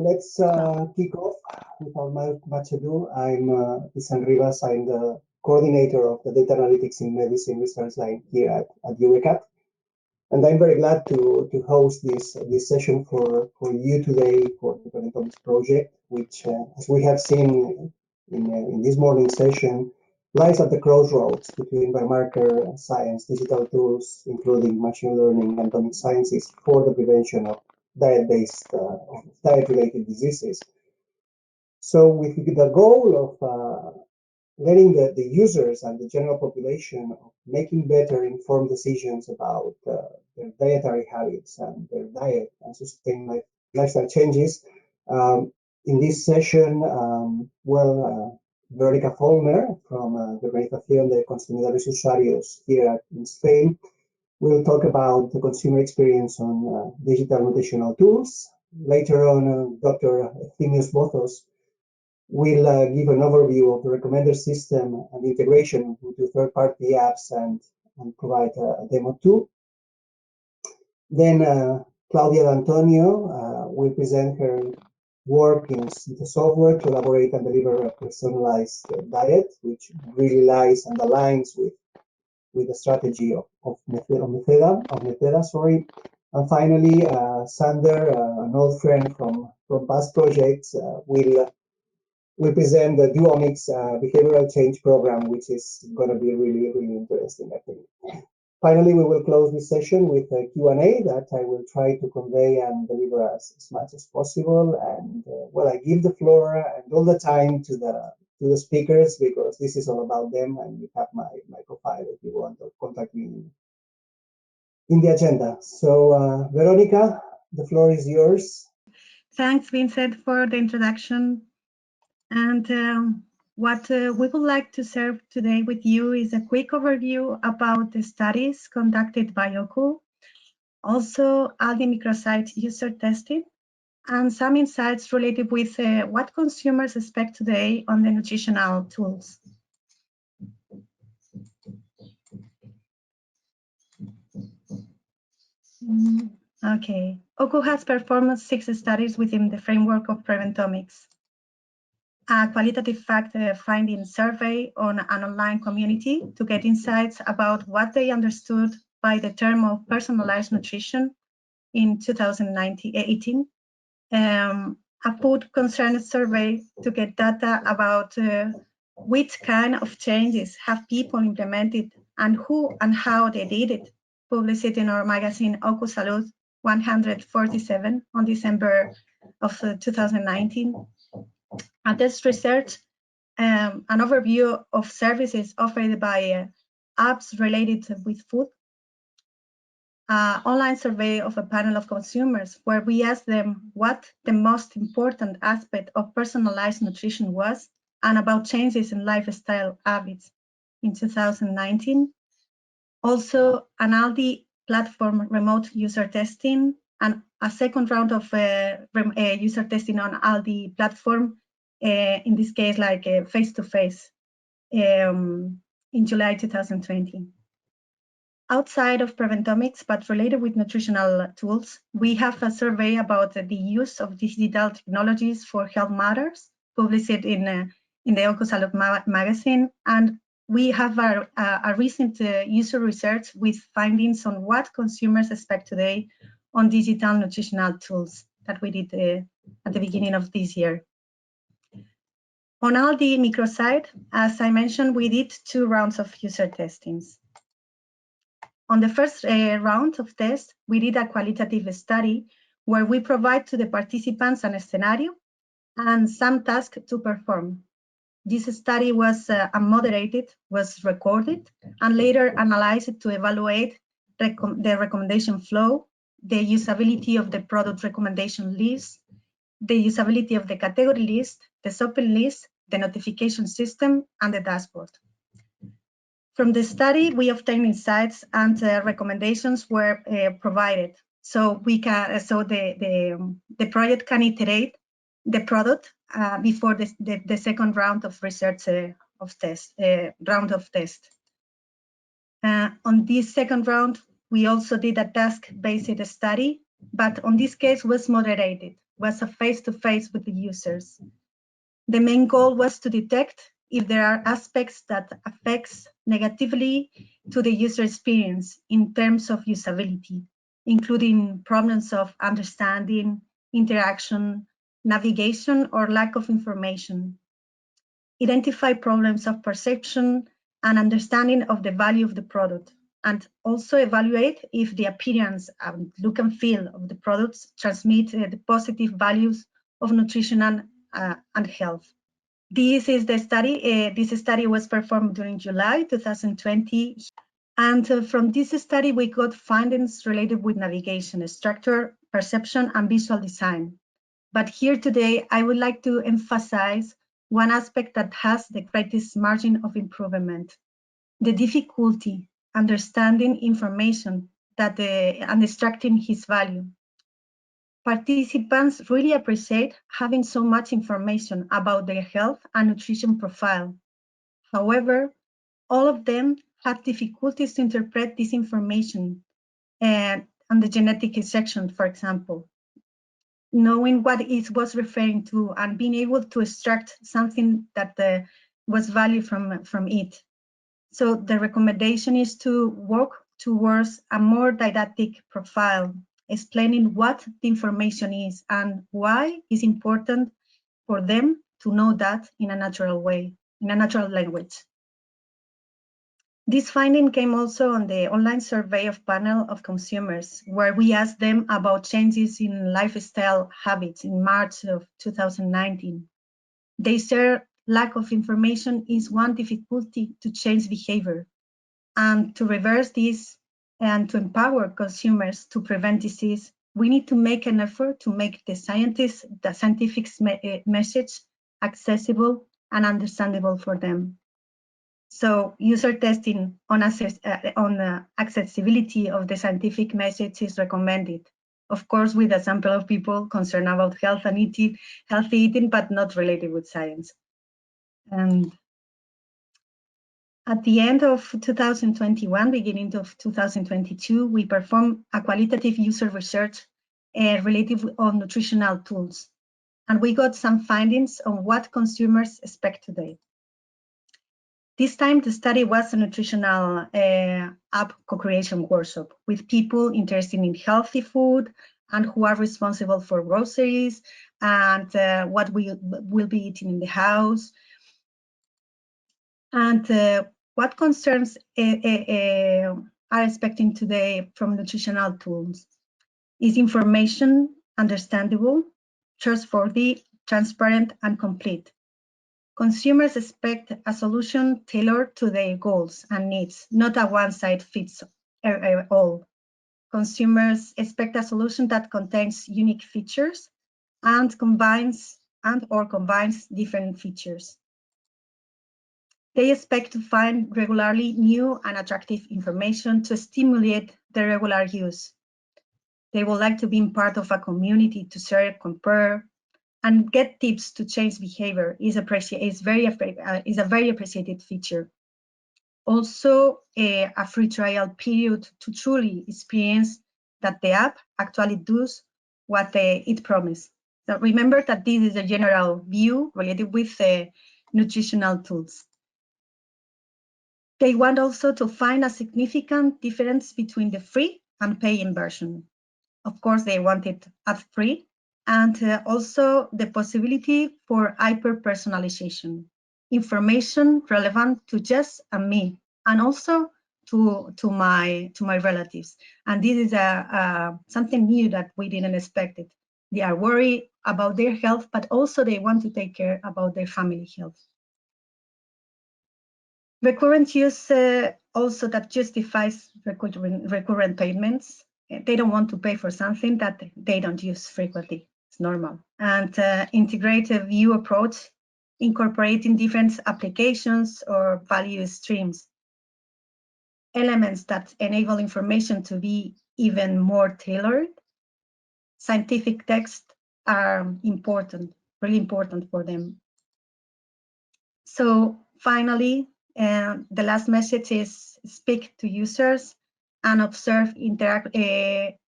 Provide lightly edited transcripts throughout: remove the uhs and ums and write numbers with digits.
let's kick off without much ado. I'm Vicent Ribas. I'm the coordinator of the Data Analytics in Medicine research line here at Eurecat. And I'm very glad to host this session for you today for the PREVENTOMICS project, which, as we have seen in this morning's session, lies at the crossroads between biomarker science, digital tools, including machine learning and omics sciences for the prevention of diet-related diseases. So with the goal of letting the users and the general population of making better informed decisions about their dietary habits and their diet and sustained lifestyle changes. In this session, Verónica Faulkner from the Organización de Consumidores Usuarios here in Spain will talk about the consumer experience on digital nutritional tools. Later on, Dr. Thimios Bothos will give an overview of the recommender system and integration into third-party apps and provide a demo too. Then Claudia D'Antonio will present her work in the software to elaborate and deliver a personalized diet, which really lies and aligns with the strategy of METEDA, sorry. And finally, Sander, an old friend from past projects, will present the Do-omics behavioral change program, which is going to be really, really interesting, I think. Finally, we will close this session with a Q&A that I will try to convey and deliver as much as possible. And I give the floor and all the time to the speakers, because this is all about them, and you have my profile if you want to contact me in the agenda. So Verónica, the floor is yours. Thanks, Vincent, for the introduction. And what we would like to share today with you is a quick overview about the studies conducted by OCU, also ALDI microsite user testing, and some insights related with what consumers expect today on the nutritional tools. Okay, OCU has performed 6 studies within the framework of PREVENTOMICS. A qualitative fact-finding survey on an online community to get insights about what they understood by the term of personalized nutrition in 2018. A food concern survey to get data about which kind of changes have people implemented and who and how they did it, published in our magazine OCU Salud 147 on December of 2019. And this research, an overview of services offered by apps related with food, online survey of a panel of consumers where we asked them what the most important aspect of personalized nutrition was and about changes in lifestyle habits in 2019. Also, an ALDI platform remote user testing and a second round of user testing on ALDI platform, in this case, like face-to-face in July 2020. Outside of PREVENTOMICS, but related with nutritional tools, we have a survey about the use of digital technologies for health matters, published in the OCU Salud magazine, and we have a recent user research with findings on what consumers expect today on digital nutritional tools that we did at the beginning of this year. On ALDI microsite, as I mentioned, we did 2 rounds of user testings. On the first round of tests, we did a qualitative study where we provide to the participants a scenario and some tasks to perform. This study was unmoderated, was recorded, and later analyzed to evaluate the recommendation flow, the usability of the product recommendation list, the usability of the category list, the shopping list, the notification system, and the dashboard. From the study, we obtained insights and recommendations were provided. So the project can iterate the product before the second round of research round of test. On this second round, we also did a task-based study, but on this case was moderated. was a face-to-face with the users. The main goal was to detect if there are aspects that affects negatively to the user experience in terms of usability, including problems of understanding, interaction, navigation, or lack of information. Identify problems of perception and understanding of the value of the product, and also evaluate if the appearance and look and feel of the products transmit the positive values of nutrition and health. This is the study. This study was performed during July 2020. And from this study, we got findings related with navigation, structure, perception, and visual design. But here today, I would like to emphasize one aspect that has the greatest margin of improvement: the difficulty understanding information and extracting its value. Participants really appreciate having so much information about their health and nutrition profile. However, all of them had difficulties to interpret this information and the genetic section, for example. Knowing what it was referring to and being able to extract something that was value from it. So the recommendation is to work towards a more didactic profile, explaining what the information is and why it's important for them to know that in a natural way, in a natural language. This finding came also on the online survey of panel of consumers, where we asked them about changes in lifestyle habits in March of 2019. They said lack of information is one difficulty to change behavior. And to reverse this and to empower consumers to prevent disease, we need to make an effort to make the scientific message accessible and understandable for them. So user testing on accessibility of the scientific message is recommended, of course, with a sample of people concerned about health and healthy eating, but not related with science. And at the end of 2021, beginning of 2022, we performed a qualitative user research related on nutritional tools. And we got some findings on what consumers expect today. This time, the study was a nutritional app co-creation workshop with people interested in healthy food and who are responsible for groceries and what we will be eating in the house. And what concerns are expecting today from nutritional tools is information understandable, trustworthy, transparent, and complete. Consumers expect a solution tailored to their goals and needs, not a one-size-fits-all. Consumers expect a solution that contains unique features and combines different features. They expect to find regularly new and attractive information to stimulate their regular use. They would like to be part of a community to share, compare, and get tips to change behavior is a very appreciated feature. Also, a free trial period to truly experience that the app actually does what it promised. So remember that this is a general view related with nutritional tools. They want also to find a significant difference between the free and paying version. Of course, they want it ad-free, and also the possibility for hyper-personalization, information relevant to Jess and me, and also to my relatives. And this is something new that we didn't expect it. They are worried about their health, but also they want to take care about their family health. Recurrent use also that justifies recurrent payments. They don't want to pay for something that they don't use frequently. It's normal. And integrated view approach, incorporating different applications or value streams. Elements that enable information to be even more tailored. Scientific text are important, really important for them. So finally, the last message is speak to users and observe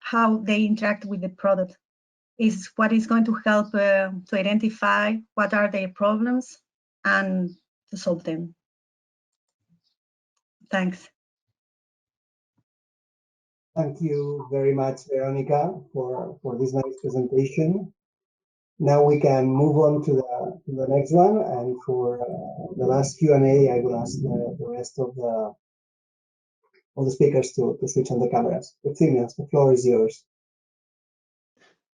how they interact with the product. is what is going to help to identify what are their problems and to solve them. Thanks. Thank you very much, Veronica, for this nice presentation. Now we can move on to the next one, and for the last Q&A, I will ask the rest of the speakers to switch on the cameras. Thimios, the floor is yours.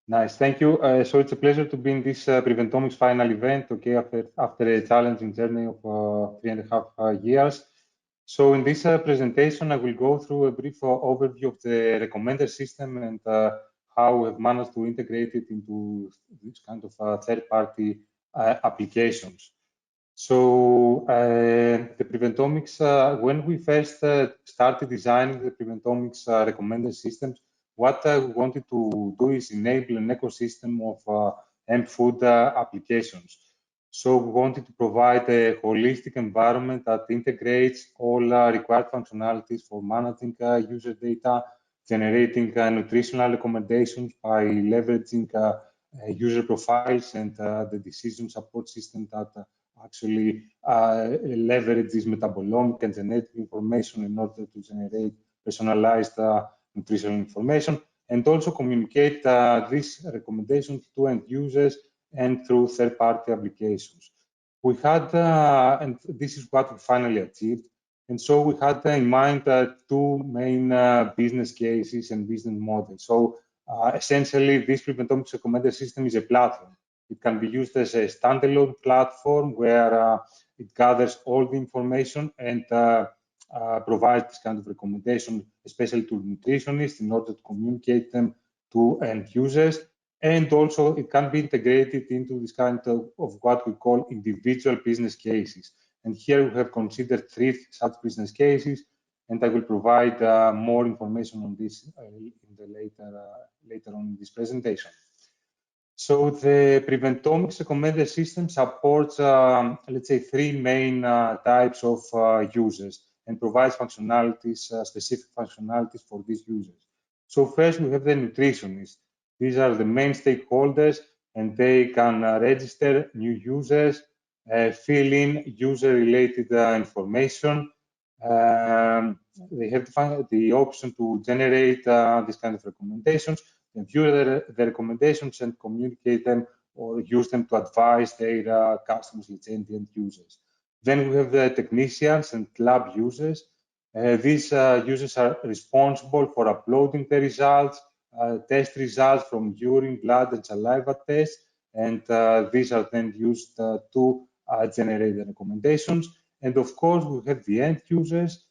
Nice, thank you. So it's a pleasure to be in this PREVENTOMICS final event, okay, after a challenging journey of 3.5 years. So in this presentation, I will go through a brief overview of the recommender system and how we have managed to integrate it into this kind of third-party applications. So the PREVENTOMICS, when we first started designing the PREVENTOMICS recommender systems, what we wanted to do is enable an ecosystem of food applications. So we wanted to provide a holistic environment that integrates all required functionalities for managing user data, generating nutritional recommendations by leveraging user profiles and the decision support system that actually leverage this metabolomic and genetic information in order to generate personalized nutritional information, and also communicate these recommendations to end users and through third-party applications. We had, and this is what we finally achieved, and so we had in mind two main business cases and business models. So essentially, this PREVENTOMICS recommender system is a platform. It can be used as a standalone platform where it gathers all the information and provides this kind of recommendation, especially to nutritionists, in order to communicate them to end users. And also, it can be integrated into this kind of what we call individual business cases. And here we have considered 3 such business cases, and I will provide more information on this in the later on in this presentation. So the PREVENTOMICS recommender system supports, let's say, 3 main types of users and provides functionalities, specific functionalities for these users. So first, we have the nutritionists. These are the main stakeholders, and they can register new users, fill in user-related information. They have to find the option to generate this kind of recommendations, and view the recommendations and communicate them or use them to advise their customers, let's say, end users. Then we have the technicians and lab users. These users are responsible for uploading the results, test results from urine, blood, and saliva tests, and these are then used to generate the recommendations. And of course, we have the end users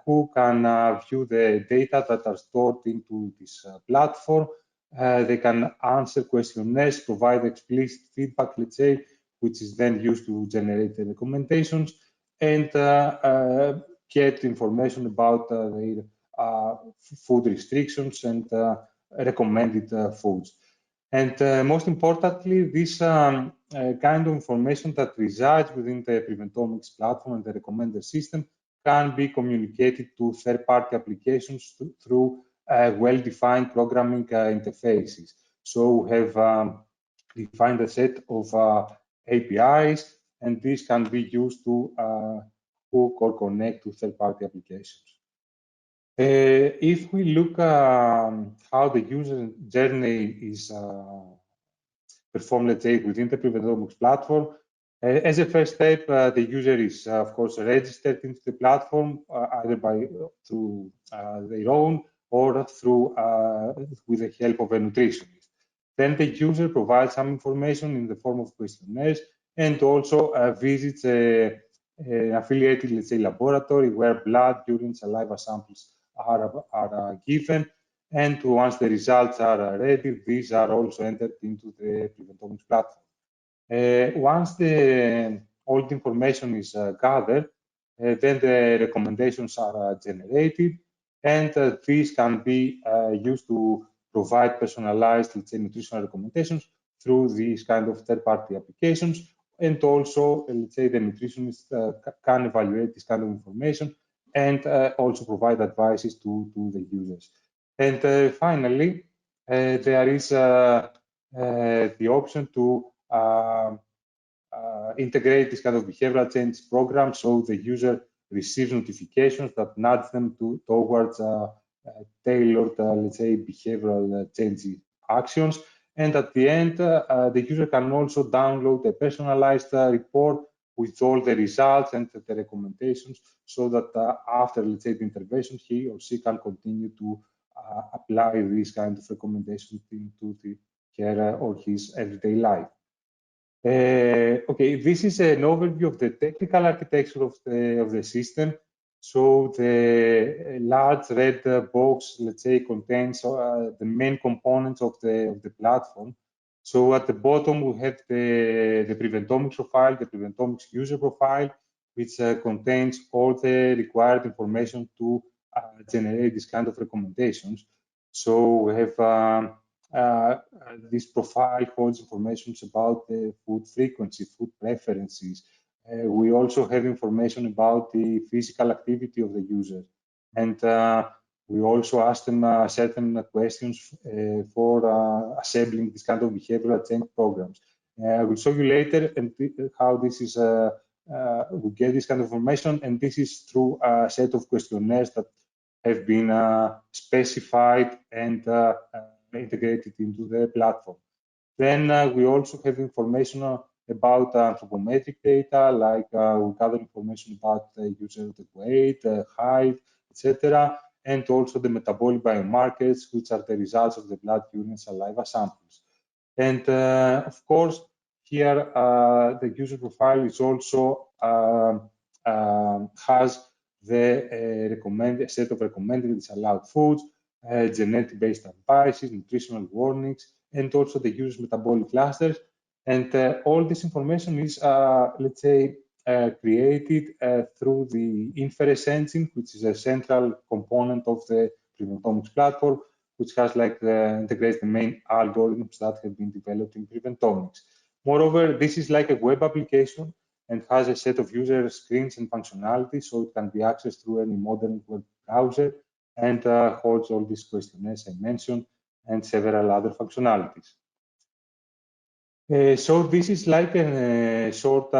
who can view the data that are stored into this platform. They can answer questionnaires, provide explicit feedback, let's say, which is then used to generate the recommendations, and get information about their food restrictions and recommended foods. And most importantly, this kind of information that resides within the PREVENTOMICS platform and the recommender system can be communicated to third-party applications through well-defined programming interfaces. So we have defined a set of APIs, and these can be used to hook or connect to third-party applications. If we look how the user journey is performed, let's say, within the PREVENTOMICS platform, as a first step, the user is, of course, registered into the platform either through their own or through with the help of a nutritionist. Then the user provides some information in the form of questionnaires and also visits an affiliated, let's say, laboratory where blood, urine, saliva samples are given. And once the results are ready, these are also entered into the PREVENTOMICS platform. Once all the information is gathered, then the recommendations are generated, and these can be used to provide personalized, let's say, nutritional recommendations through these kind of third-party applications. And also, let's say, the nutritionist can evaluate this kind of information and also provide advices to the users. And finally, there is the option to integrate this kind of behavioral change program, so the user receives notifications that nudge them towards tailored, let's say, behavioral change actions. And at the end, the user can also download a personalized report with all the results and the recommendations, so that after, let's say, the intervention, he or she can continue to apply these kind of recommendations into her or his everyday life. Okay, this is an overview of the technical architecture of the system. So the large red box, let's say, contains the main components of the platform. So at the bottom, we have the PREVENTOMICS profile, the PREVENTOMICS user profile, which contains all the required information to generate this kind of recommendations. So we have this profile holds information about the food frequency, food preferences. We also have information about the physical activity of the user. And we also ask them certain questions for assembling this kind of behavioral change programs. I will show you later how this is, we get this kind of information, and this is through a set of questionnaires that have been specified and integrated into the platform. Then we also have information about anthropometric data, like we gather information about the user weight, height, etc., and also the metabolic biomarkers, which are the results of the blood, urine, and saliva samples. And of course, here the user profile is also has the recommended set of recommended and disallowed foods, genetic-based advices, nutritional warnings, and also the user's metabolic clusters. And all this information is, let's say, created through the inference engine, which is a central component of the PREVENTOMICS platform, which has like integrates the main algorithms that have been developed in PREVENTOMICS. Moreover, this is like a web application and has a set of user screens and functionalities, so it can be accessed through any modern web browser, and holds all these questionnaires I mentioned and several other functionalities. So this is like a short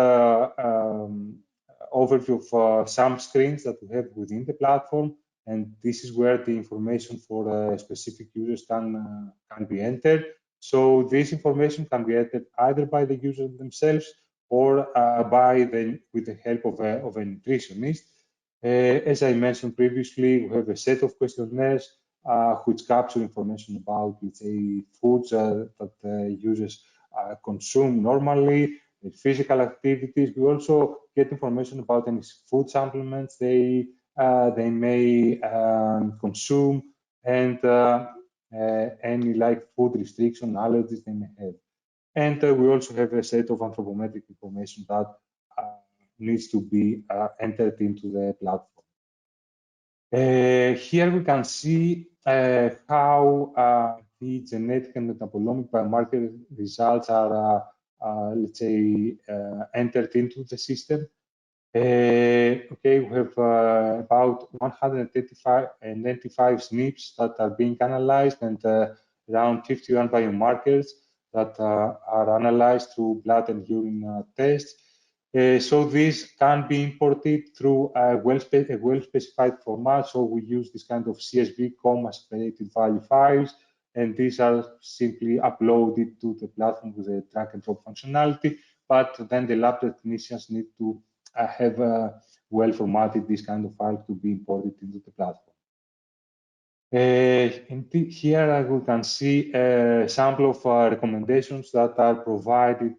overview of some screens that we have within the platform, and this is where the information for specific users can be entered. So this information can be entered either by the users themselves or with the help of a nutritionist. As I mentioned previously, we have a set of questionnaires which capture information about, let's say, foods that users consume normally, the physical activities. We also get information about any food supplements they may consume, and any like food restriction, allergies they may have. And we also have a set of anthropometric information that needs to be entered into the platform. Here we can see how the genetic and metabolomic biomarker results are, let's say, entered into the system. Okay, we have about 195 SNPs that are being analyzed, and around 51 biomarkers that are analyzed through blood and urine tests. So these can be imported through a well-specified format. So we use this kind of CSV, separated value files, and these are simply uploaded to the platform with a drag and drop functionality. But then the lab technicians need to have well formatted this kind of file to be imported into the platform. Here we can see a sample of recommendations that are provided,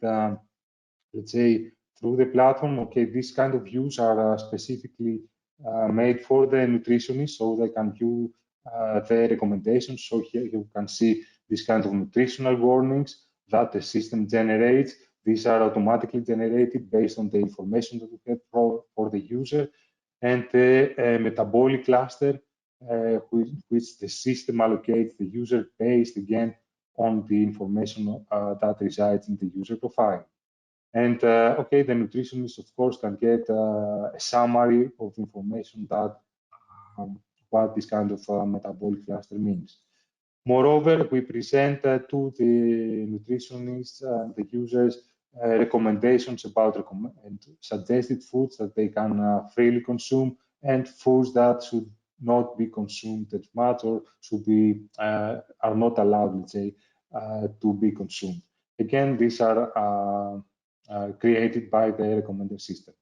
let's say, through the platform. Okay, this kind of views are specifically made for the nutritionists, so they can view the recommendations. So here you can see this kind of nutritional warnings that the system generates. These are automatically generated based on the information that we have for the user, and the metabolic cluster, which the system allocates the user based again on the information that resides in the user profile. And okay, the nutritionist, of course, can get a summary of information that what this kind of metabolic cluster means. Moreover, we present to the nutritionists and the users recommendations about suggested foods that they can freely consume and foods that should not be consumed as much or should be are not allowed, let's say, to be consumed. Again, these are created by the recommender system.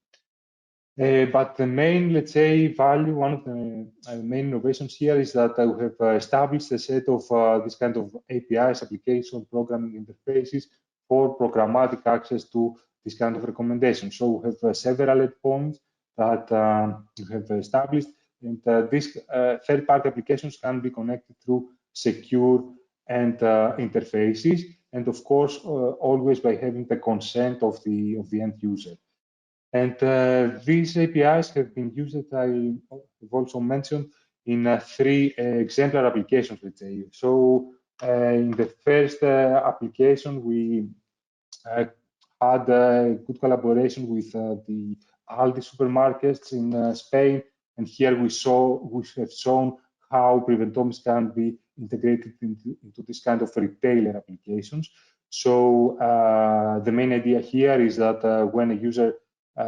But the main, let's say, value, one of the main innovations here is that we have established a set of this kind of APIs, application programming interfaces for programmatic access to this kind of recommendations. So we have several endpoints that we have established, and these third-party applications can be connected through secure and interfaces, and of course, always by having the consent of the end user. And these APIs have been used, I have also mentioned, in 3 exemplar applications, let's say. So in the first application, we had a good collaboration with the Aldi supermarkets in Spain. And here we have shown how Preventomics can be integrated into this kind of retailer applications. So the main idea here is that when a user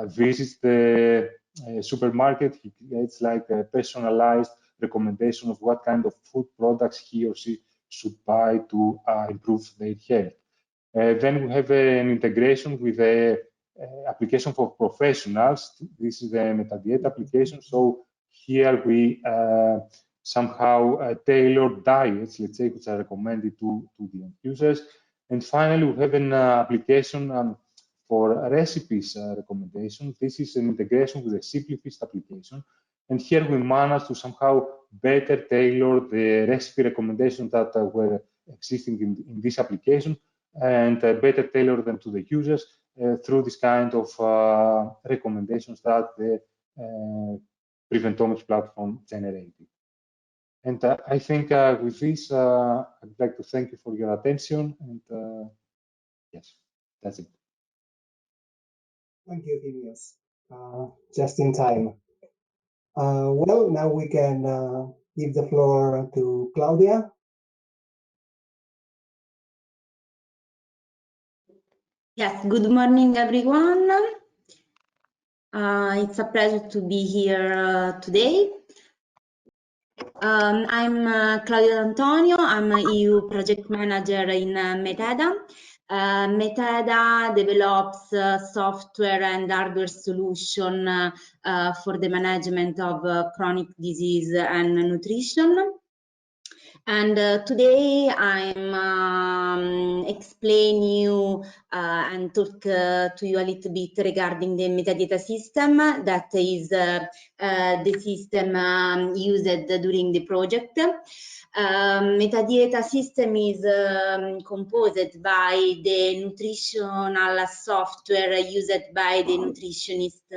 visits the supermarket, he gets like a personalized recommendation of what kind of food products he or she should buy to improve their health. Then we have an integration with the application for professionals. This is the METEDA application. So here we somehow tailor diets, let's say, which are recommended to the end users. And finally, we have an application for recipes recommendation. This is an integration with a Simplifist application. And here we managed to somehow better tailor the recipe recommendations that were existing in this application and better tailor them to the users through this kind of recommendations that the Preventomics platform generated. And I think with this, I'd like to thank you for your attention. And yes, that's it. Thank you, Thimios. Just in time. Well, now we can give the floor to Claudia. Yes, good morning, everyone. It's a pleasure to be here today. I'm Claudia D'Antonio. I'm an EU project manager in METEDA. METEDA develops software and hardware solution for the management of chronic disease and nutrition. And today I'm explain you and talk to you a little bit regarding the metadata system that is the system used during the project. Metadata system is composed by the nutritional software used by the nutritionist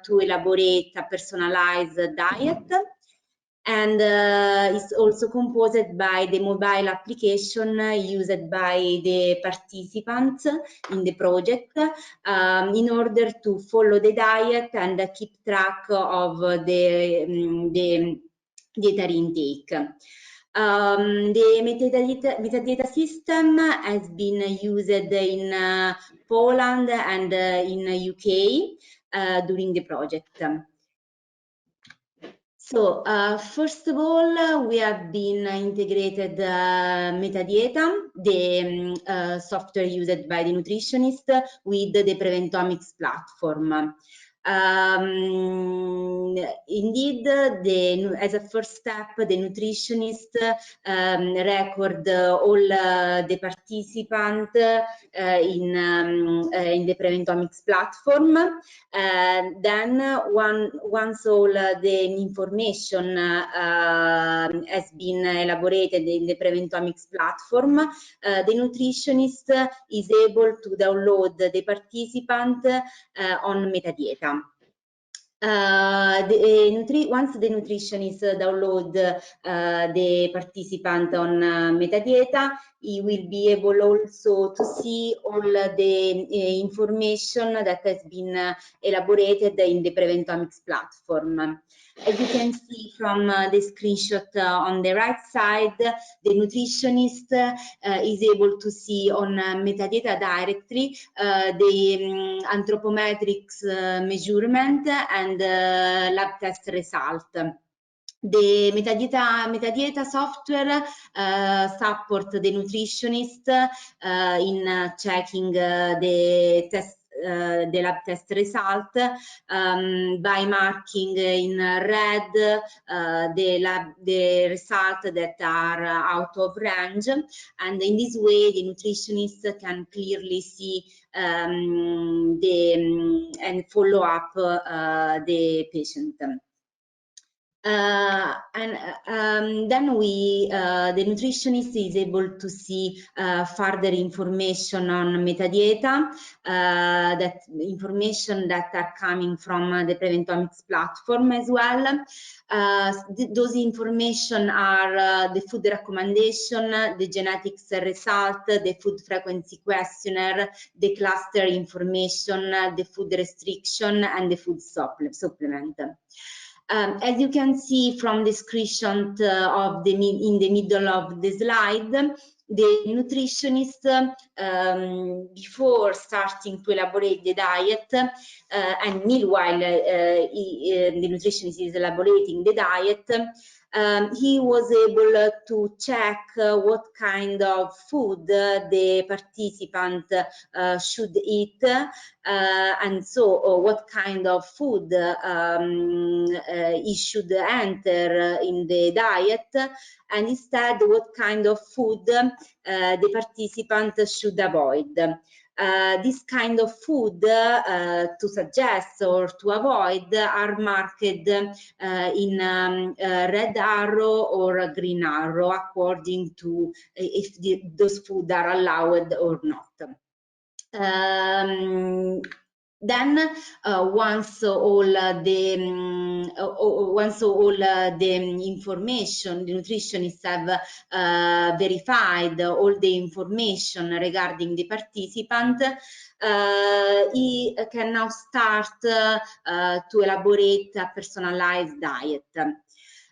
to elaborate a personalized diet. And it's also composed by the mobile application used by the participants in the project in order to follow the diet and keep track of the dietary intake. The metadata system has been used in Poland and in UK during the project. So, first of all, we have been integrated metadata, the software used by the nutritionist, with the Preventomics platform. Indeed, as a first step, the nutritionist record all the participants in the Preventomics platform. Then, once all the information has been elaborated in the Preventomics platform, the nutritionist is able to download the participant on metadata. Once the nutritionist download the participant on metadata, he will be able also to see all the information that has been elaborated in the PREVENTOMICS platform. As you can see from the screenshot on the right side, the nutritionist is able to see on metadata directory the anthropometrics measurement and lab test result. The metadata software support the nutritionist in checking the lab test result by marking in red the results that are out of range, and in this way the nutritionist can clearly see and follow up the patient. Then the nutritionist is able to see further information on metadata, that information that are coming from the PREVENTOMICS platform as well. Those information are the food recommendation, the genetics result, the food frequency questionnaire, the cluster information, the food restriction, and the food supplement. As you can see from the screenshot in the middle of the slide, the nutritionist, before starting to elaborate the diet, and meanwhile the nutritionist is elaborating the diet, he was able to check what kind of food the participant should eat, and so what kind of food he should enter in the diet, and instead what kind of food the participant should avoid. This kind of food to suggest or to avoid are marked in red arrow or green arrow according to if those food are allowed or not. Then once all the information, the nutritionists have verified all the information regarding the participant, he can now start to elaborate a personalized diet.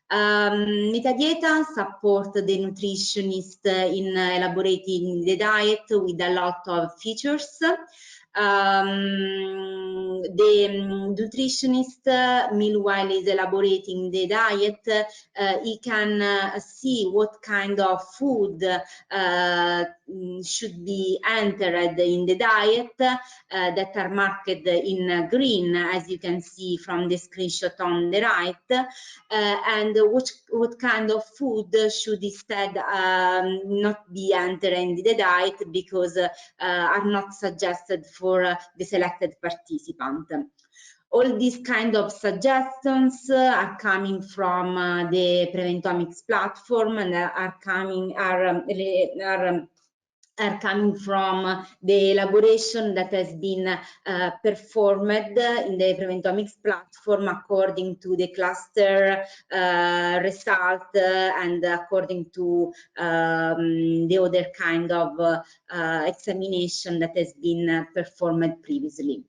Metadata support the nutritionist in elaborating the diet with a lot of features. The nutritionist, meanwhile, is elaborating the diet. He can see what kind of food should be entered in the diet that are marked in green, as you can see from the screenshot on the right, and what kind of food should instead not be entered in the diet because are not suggested for the selected participant. All these kind of suggestions are coming from the PREVENTOMICS platform and are coming from the elaboration that has been performed in the PREVENTOMICS platform according to the cluster result and according to the other kind of examination that has been performed previously.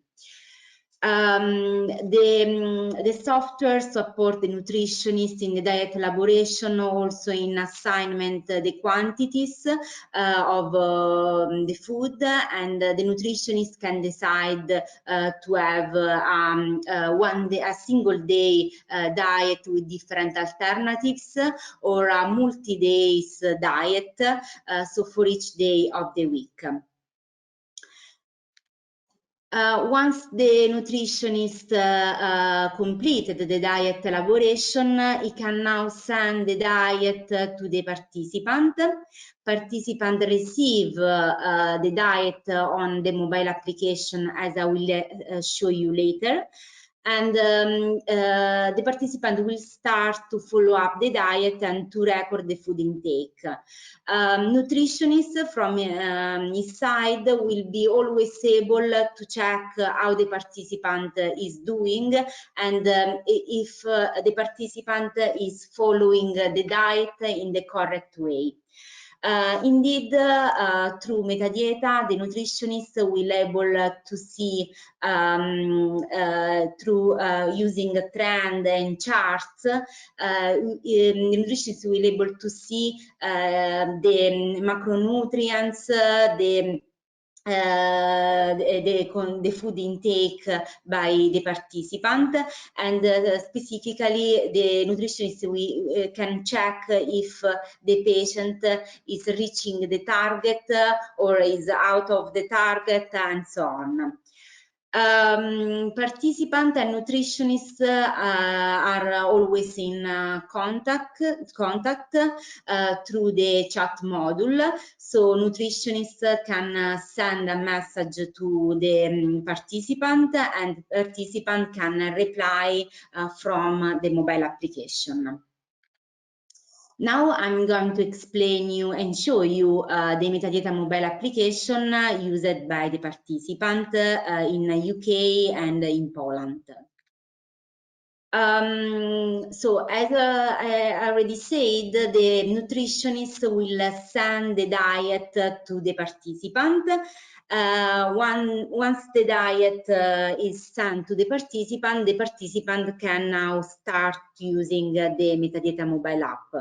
The software support the nutritionist in the diet elaboration, also in assignment the quantities of the food, and the nutritionist can decide to have a single day diet with different alternatives, or a multi-days diet, so for each day of the week. Once the nutritionist completed the diet elaboration, he can now send the diet to the participant. Participant receive the diet on the mobile application, as I will show you later. and the participant will start to follow up the diet and to record the food intake. Nutritionist from his side will be always able to check how the participant is doing and if the participant is following the diet in the correct way. Indeed, through metadata, the nutritionist will able to see through using a trend and charts, the nutritionist will able to see the macronutrients, the food intake by the participant, and specifically the nutritionist can check if the patient is reaching the target or is out of the target, and so on. Participant and nutritionists are always in contact through the chat module. So nutritionists can send a message to the participant, and participant can reply from the mobile application. Now I'm going to explain you and show you the metadata mobile application used by the participant in UK and in Poland. So as I already said, the nutritionist will send the diet to the participant. Once the diet is sent to the participant can now start using the metadata mobile app.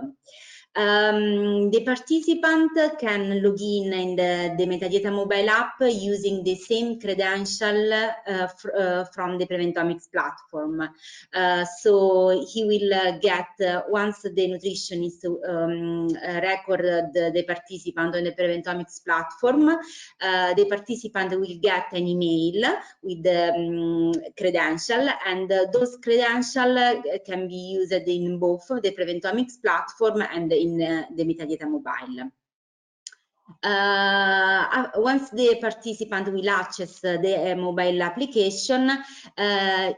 The participant can log in the metadata mobile app using the same credential from the PREVENTOMICS platform. So he will get, once the nutritionist record the participant on the PREVENTOMICS platform, the participant will get an email with the credential, and those credentials can be used in both the PREVENTOMICS platform and in the metadata mobile. Once the participant will access the mobile application,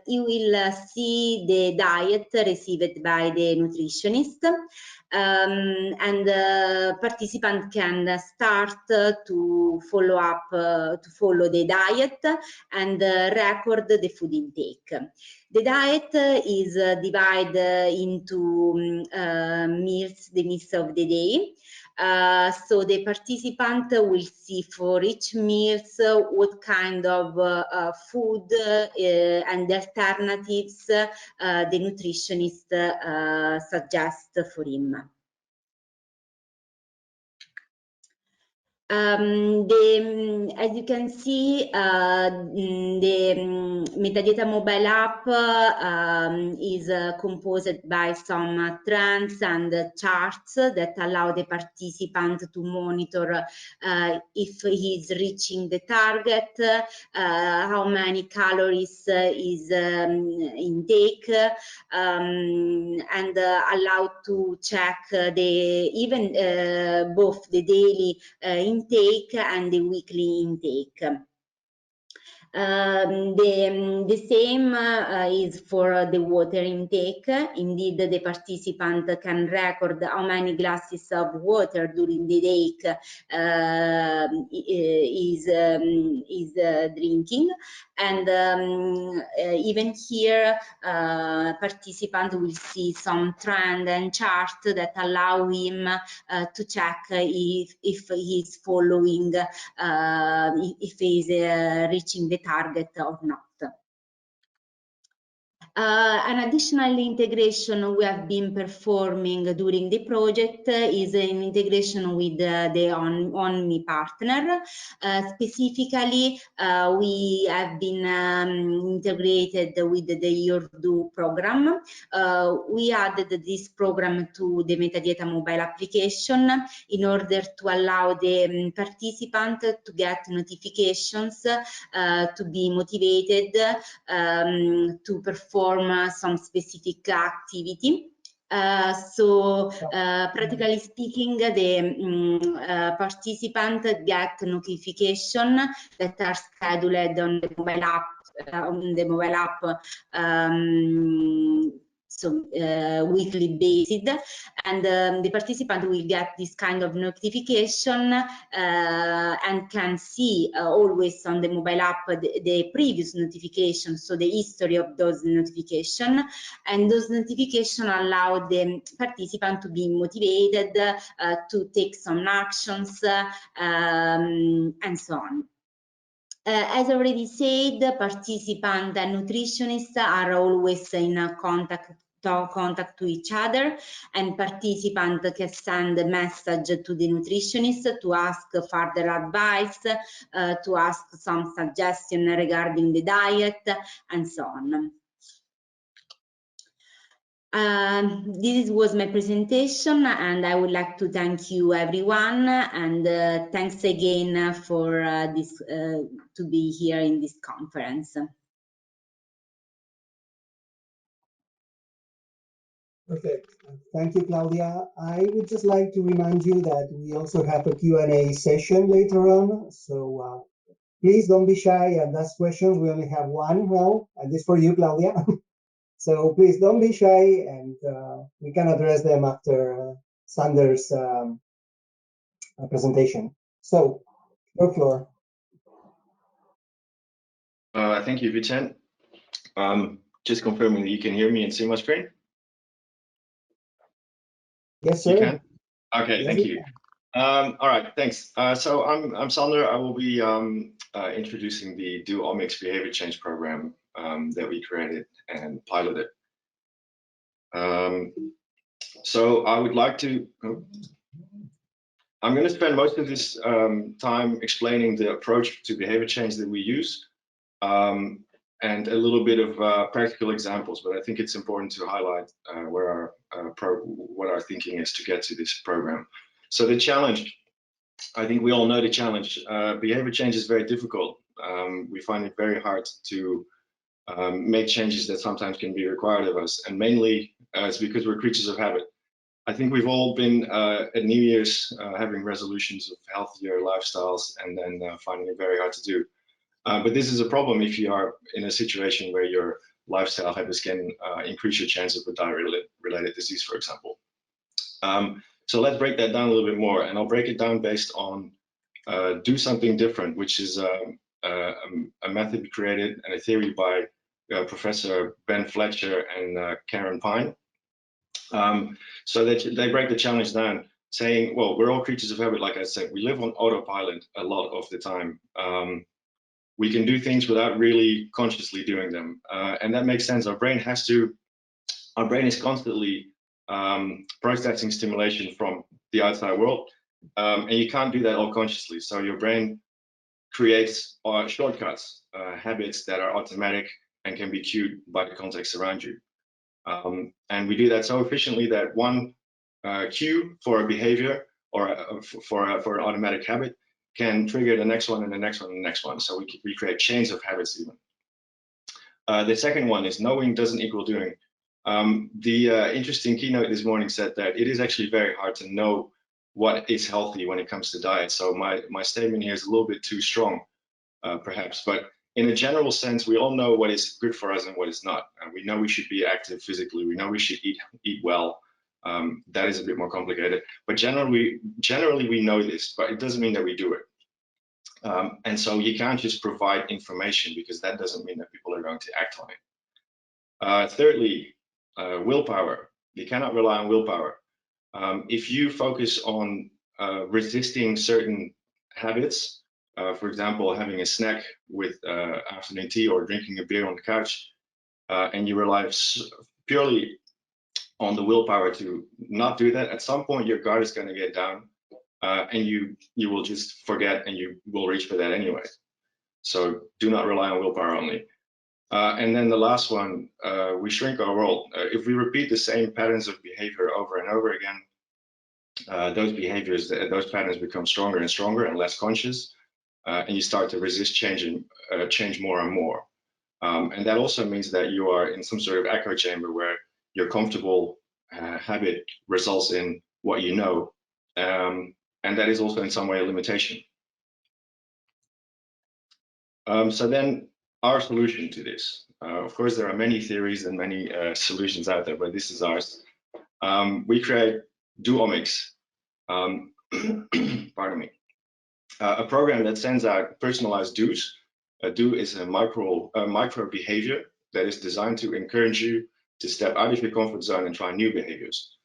he will see the diet received by the nutritionist, and participant can start to follow the diet and record the food intake. The diet is divided into meals, the meals of the day. So the participant will see for each meals what kind of food and alternatives the nutritionist suggests for him. As you can see, the metadata mobile app is composed by some trends and charts that allow the participant to monitor if he is reaching the target, how many calories is intake, and allow to check both the daily intake and the weekly intake. The same is for the water intake. Indeed, the participant can record how many glasses of water during the day is drinking, and even here participant will see some trend and chart that allow him to check if he is following, if he is reaching the target or not. An additional integration we have been performing during the project is an integration with the ONMI partner. Specifically, we have been integrated with the Urdu program. We added this program to the metadata mobile application in order to allow the participant to get notifications, to be motivated to perform some specific activity. Practically speaking, the participant get notification that are scheduled on the mobile app on the mobile app weekly basis, and the participant will get this kind of notification and can see always on the mobile app the previous notification, so the history of those notifications, and those notifications allow the participant to be motivated to take some actions and so on. As already said, participants and nutritionists are always in contact to each other, and participants can send a message to the nutritionist to ask further advice, to ask some suggestion regarding the diet, and so on. This was my presentation, and I would like to thank you everyone, and thanks again for this to be here in this conference. Perfect. Thank you, Claudia. I would just like to remind you that we also have a Q&A session later on, so please don't be shy and ask questions. We only have one now, and this is for you, Claudia. So please don't be shy, and we can address them after Sander's presentation. So, your floor. Thank you, Vicent. Just confirming that you can hear me and see my screen? Yes, sir. You can? Okay, yes, thank you. All right, thanks. So I'm Sander. I will be introducing the Do-omics behavior change program that we created and piloted. So I would like to, I'm going to spend most of this time explaining the approach to behavior change that we use, and a little bit of practical examples, but I think it's important to highlight where what our thinking is to get to this program. So the challenge, I think we all know the challenge. Behavior change is very difficult. We find it very hard to make changes that sometimes can be required of us, and mainly it's because we're creatures of habit. I think we've all been at New Year's having resolutions of healthier lifestyles and then finding it very hard to do. But this is a problem if you are in a situation where your lifestyle habits can increase your chance of a diet-related disease, for example. So let's break that down a little bit more, and I'll break it down based on do something different, which is a method created and a theory by Professor Ben Fletcher and Karen Pine. So they break the challenge down, saying, well, we're all creatures of habit, like I said. We live on autopilot a lot of the time. We can do things without really consciously doing them, and that makes sense. Our brain is constantly processing stimulation from the outside world, and you can't do that all consciously. So your brain creates shortcuts, habits that are automatic and can be cued by the context around you. And we do that so efficiently that one cue for a behavior or for an automatic habit can trigger the next one and the next one and the next one. So we create chains of habits even. The second one is knowing doesn't equal doing. The interesting keynote this morning said that it is actually very hard to know what is healthy when it comes to diet. So my statement here is a little bit too strong, perhaps, but in a general sense, we all know what is good for us and what is not. We know we should be active physically. We know we should eat well. That is a bit more complicated, but generally we know this, but it doesn't mean that we do it. And so you can't just provide information, because that doesn't mean that people are going to act on it. Thirdly, willpower. You cannot rely on willpower. If you focus on resisting certain habits, for example, having a snack with afternoon tea or drinking a beer on the couch, and you rely purely on the willpower to not do that, at some point your guard is going to get down, and you will just forget, and you will reach for that anyway. So do not rely on willpower only. And then the last one, we shrink our world. If we repeat the same patterns of behavior over and over again, those patterns become stronger and stronger and less conscious, and you start to resist change more and more. And that also means that you are in some sort of echo chamber where your comfortable habit results in what you know, and that is also in some way a limitation. So then our solution to this. Of course, there are many theories and many solutions out there, but this is ours. We create Do-omics, pardon me, a program that sends out personalized do's. A do is a micro behavior that is designed to encourage you to step out of your comfort zone and try new behaviors.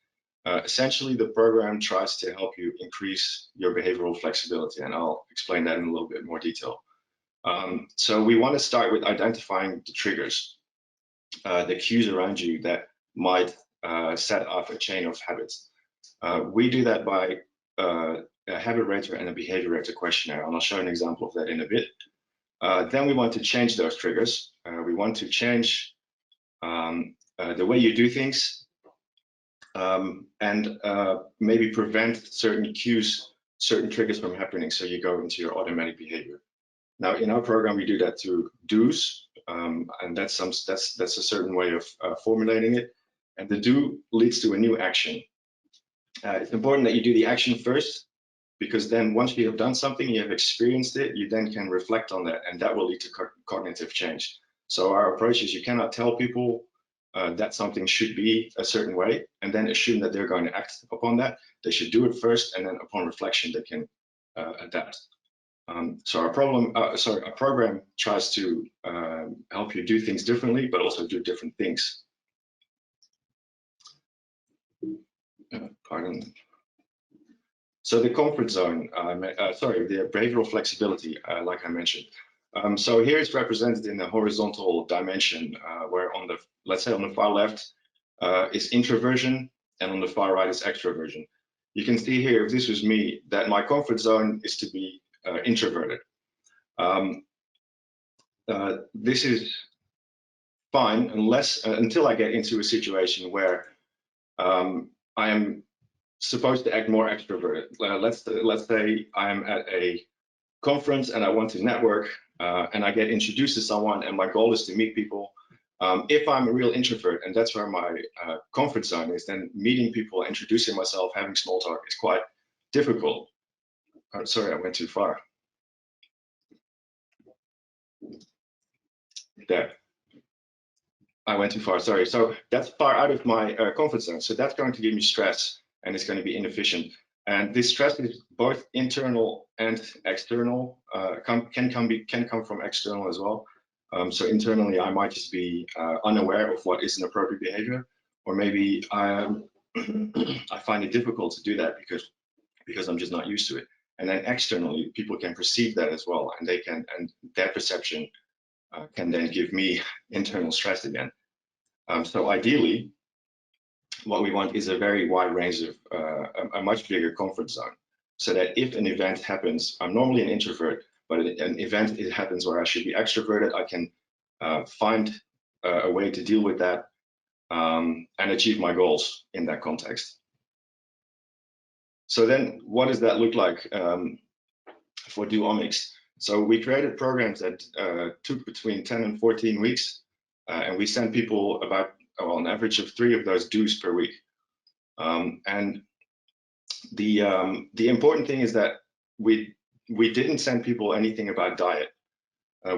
Essentially, the program tries to help you increase your behavioral flexibility, and I'll explain that in a little bit more detail. So we want to start with identifying the triggers, the cues around you that might set off a chain of habits. We do that by a habit rater and a behavior rater questionnaire, and I'll show an example of that in a bit. Then we want to change those triggers. We want to change the way you do things, and maybe prevent certain cues, certain triggers from happening, so you go into your automatic behavior. Now, in our program, we do that through do's, and that's a certain way of formulating it. And the do leads to a new action. It's important that you do the action first, because then once you have done something, you have experienced it, you then can reflect on that, and that will lead to cognitive change. So our approach is, you cannot tell people that something should be a certain way and then assume that they're going to act upon that. They should do it first, and then upon reflection, they can adapt. So our program tries to help you do things differently, but also do different things. Pardon. So the comfort zone, the behavioral flexibility, like I mentioned. So here it's represented in the horizontal dimension, where on the, let's say on the far left is introversion, and on the far right is extroversion. You can see here, if this was me, that my comfort zone is to be introverted. This is fine until I get into a situation where I am supposed to act more extroverted. Let's say I am at a conference and I want to network, and I get introduced to someone, and my goal is to meet people. If I'm a real introvert, and that's where my comfort zone is, then meeting people, introducing myself, having small talk is quite difficult. Sorry, I went too far. There. I went too far, sorry. So that's far out of my comfort zone. So that's going to give me stress, and it's going to be inefficient. And this stress is both internal and external, can come from external as well. So internally, I might just be unaware of what is an appropriate behavior, or maybe I find it difficult to do that because I'm just not used to it. And then externally, people can perceive that as well, and their perception can then give me internal stress again. So ideally, what we want is a very wide range of a much bigger comfort zone, so that if an event happens, I'm normally an introvert, but an event it happens where I should be extroverted, I can find a way to deal with that and achieve my goals in that context. So then what does that look like for Do-omics? So we created programs that took between 10 and 14 weeks, and we sent people about, well, an average of 3 of those do's per week. And the important thing is that we didn't send people anything about diet.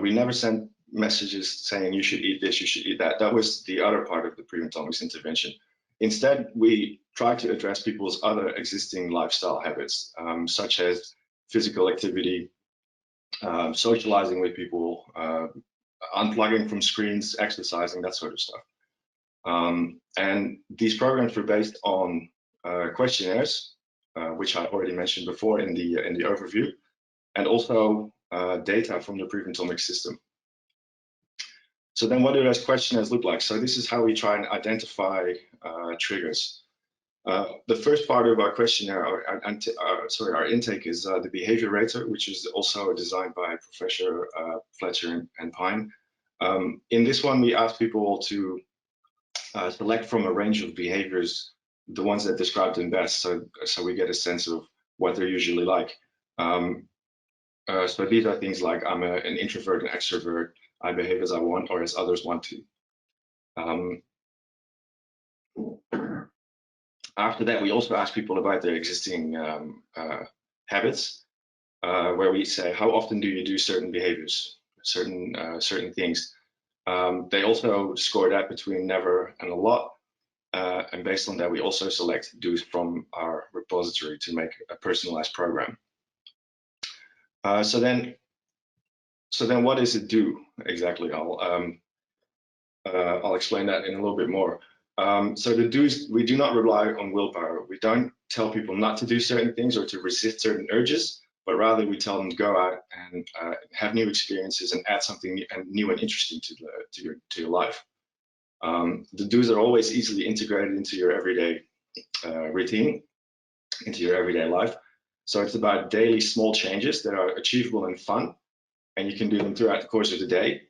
We never sent messages saying you should eat this, you should eat that. That was the other part of the PREVENTOMICS intervention. Instead, we tried to address people's other existing lifestyle habits, such as physical activity, socializing with people, unplugging from screens, exercising, that sort of stuff. And these programs were based on questionnaires, which I already mentioned before in the overview, and also data from the PREVENTOMICS system. So then what do those questionnaires look like? So this is how we try and identify triggers. The first part of our questionnaire, our intake, is the behavior rater, which is also designed by Professor Fletcher and Pine. In this one, we ask people to select from a range of behaviors, the ones that describe them best, so we get a sense of what they're usually like. So these are things like, I'm an introvert, an extrovert, I behave as I want or as others want to. After that, we also ask people about their existing habits, where we say, how often do you do certain behaviors? certain things. They also score that between never and a lot. And based on that, we also select do's from our repository to make a personalized program. So then what is a do exactly? I'll explain that in a little bit more. So the do's, we do not rely on willpower. We don't tell people not to do certain things or to resist certain urges, but rather we tell them to go out and have new experiences and add something new and interesting to your life. The do's are always easily integrated into your everyday routine, into your everyday life. So it's about daily small changes that are achievable and fun, and you can do them throughout the course of the day.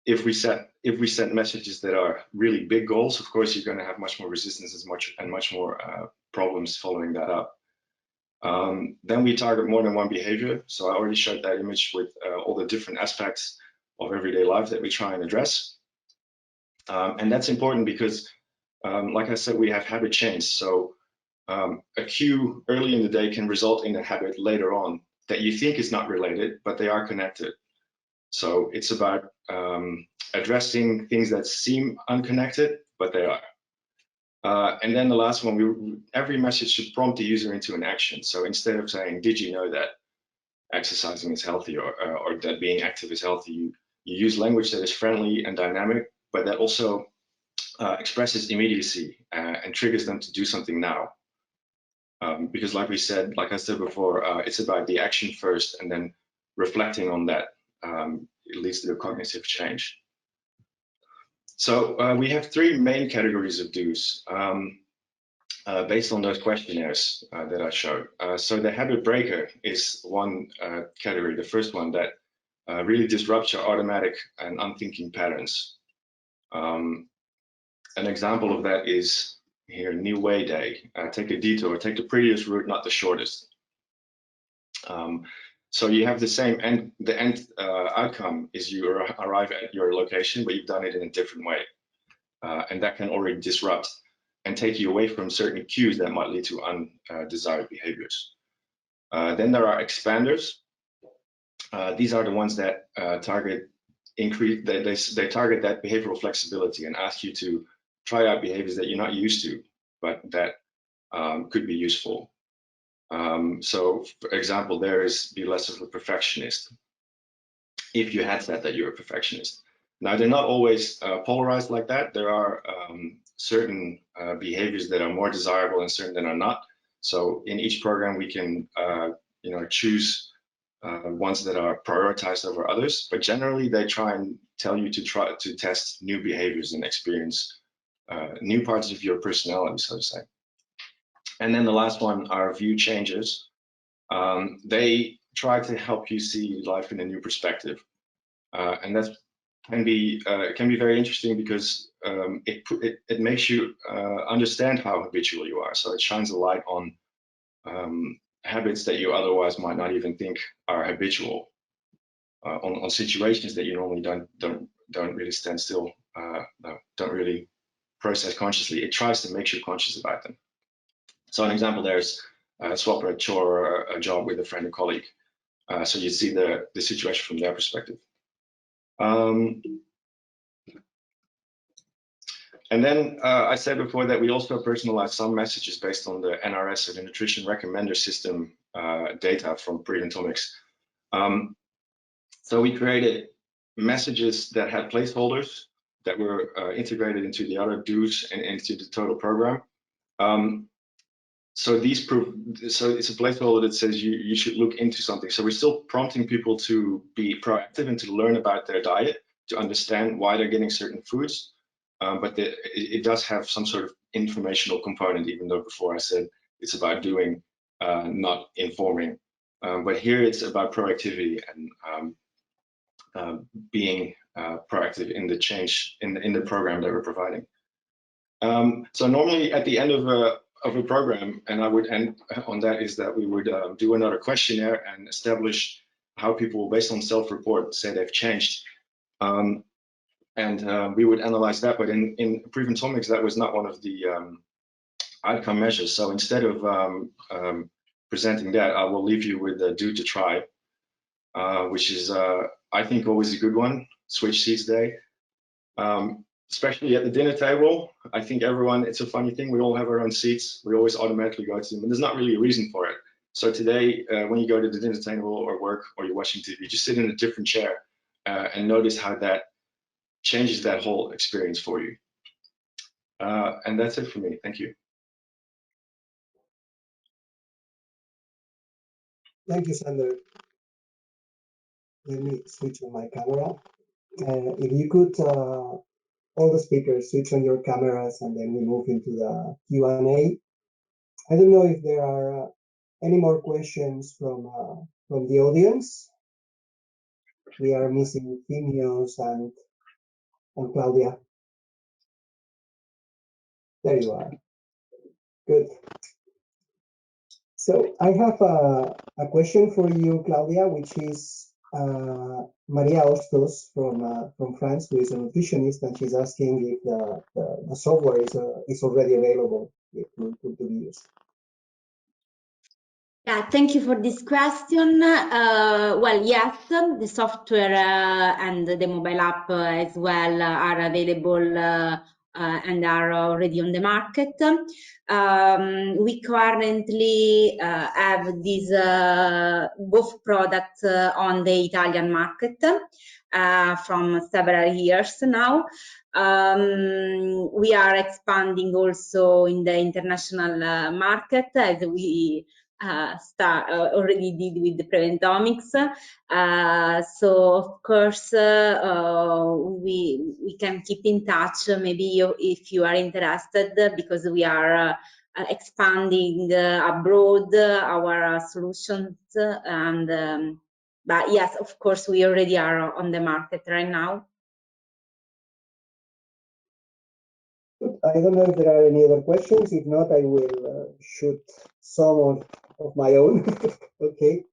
If we set messages that are really big goals, of course, you're going to have much more resistance and much more problems following that up. Then we target more than one behavior. So I already showed that image with all the different aspects of everyday life that we try and address. And that's important because, like I said, we have habit change. So a cue early in the day can result in a habit later on that you think is not related, but they are connected. So it's about addressing things that seem unconnected, but they are. And then the last one, every message should prompt the user into an action. So instead of saying, did you know that exercising is healthy or that being active is healthy, you use language that is friendly and dynamic, but that also expresses immediacy and triggers them to do something now. Because like I said before, it's about the action first and then reflecting on that. It leads to a cognitive change. So we have three main categories of do's based on those questionnaires that I showed. So the habit breaker is one category, the first one that really disrupts your automatic and unthinking patterns. An example of that is here, new way day. Take a detour, take the prettiest route, not the shortest. So you have the same end, the end outcome is you arrive at your location, but you've done it in a different way. And that can already disrupt and take you away from certain cues that might lead to undesired behaviors. Then there are expanders. These are the ones that target they target that behavioral flexibility and ask you to try out behaviors that you're not used to, but that could be useful. So for example, there is be less of a perfectionist. If you had said that you're a perfectionist. Now, they're not always polarized like that. There are certain behaviors that are more desirable and certain that are not. So in each program, we can choose ones that are prioritized over others, but generally they try and tell you to test new behaviors and experience new parts of your personality, so to say. And then the last one are view changes. They try to help you see life in a new perspective, and that can be very interesting because it makes you understand how habitual you are. So it shines a light on habits that you otherwise might not even think are habitual, on situations that you normally don't really stand still, don't really process consciously. It tries to make you conscious about them. So an example there is swap a chore or a job with a friend or colleague. So you see the situation from their perspective. And then I said before that we also personalize some messages based on the NRS, or the Nutrition Recommender System data from PREVENTOMICS. So we created messages that had placeholders that were integrated into the other do's and into the total program. So it's a placeholder that says you should look into something. So we're still prompting people to be proactive and to learn about their diet, to understand why they're getting certain foods. But it does have some sort of informational component, even though before I said it's about doing, not informing. But here it's about proactivity and being proactive in the change in the program that we're providing. So normally at the end of a program, and I would end on that, is that we would do another questionnaire and establish how people, based on self-report, say they've changed. And we would analyze that, but in PREVENTOMICS, that was not one of the outcome measures. So instead of presenting that, I will leave you with a do to try. which is, I think, always a good one, switch seats day. Especially at the dinner table, I think everyone, it's a funny thing, we all have our own seats, we always automatically go to them, and there's not really a reason for it. So today, when you go to the dinner table or work or you're watching TV, just sit in a different chair and notice how that changes that whole experience for you. And that's it for me. Thank you. Thank you, Sander. Let me switch on my camera. If you could, all the speakers, switch on your cameras, and then we move into the Q&A. I don't know if there are any more questions from the audience. We are missing Thimios and Claudia. There you are. Good. So I have a question for you, Claudia, which is Maria Ostos from France, who is a nutritionist, and she's asking if the software is already available to be used. Yeah, thank you for this question. Well, yes, the software and the mobile app as well are available and are already on the market. We currently have these both products on the Italian market from several years now. We are expanding also in the international market, as we already did with the PREVENTOMICS. So of course we can keep in touch, maybe if you are interested, because we are expanding abroad our solutions, and but yes, of course we already are on the market right now. I don't know if there are any other questions. If not, I will shoot some of my own. Okay.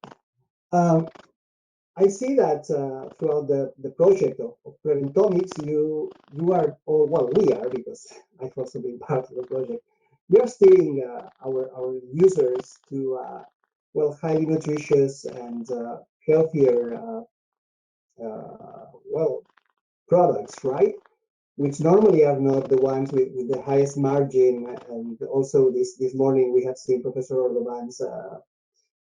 I see that throughout the project of PREVENTOMICS, you are, or well, we are, because I've also been part of the project. We are steering our users to well, highly nutritious and healthier well, products, right? Which normally are not the ones with the highest margin. And also this morning we have seen Professor Ordoban's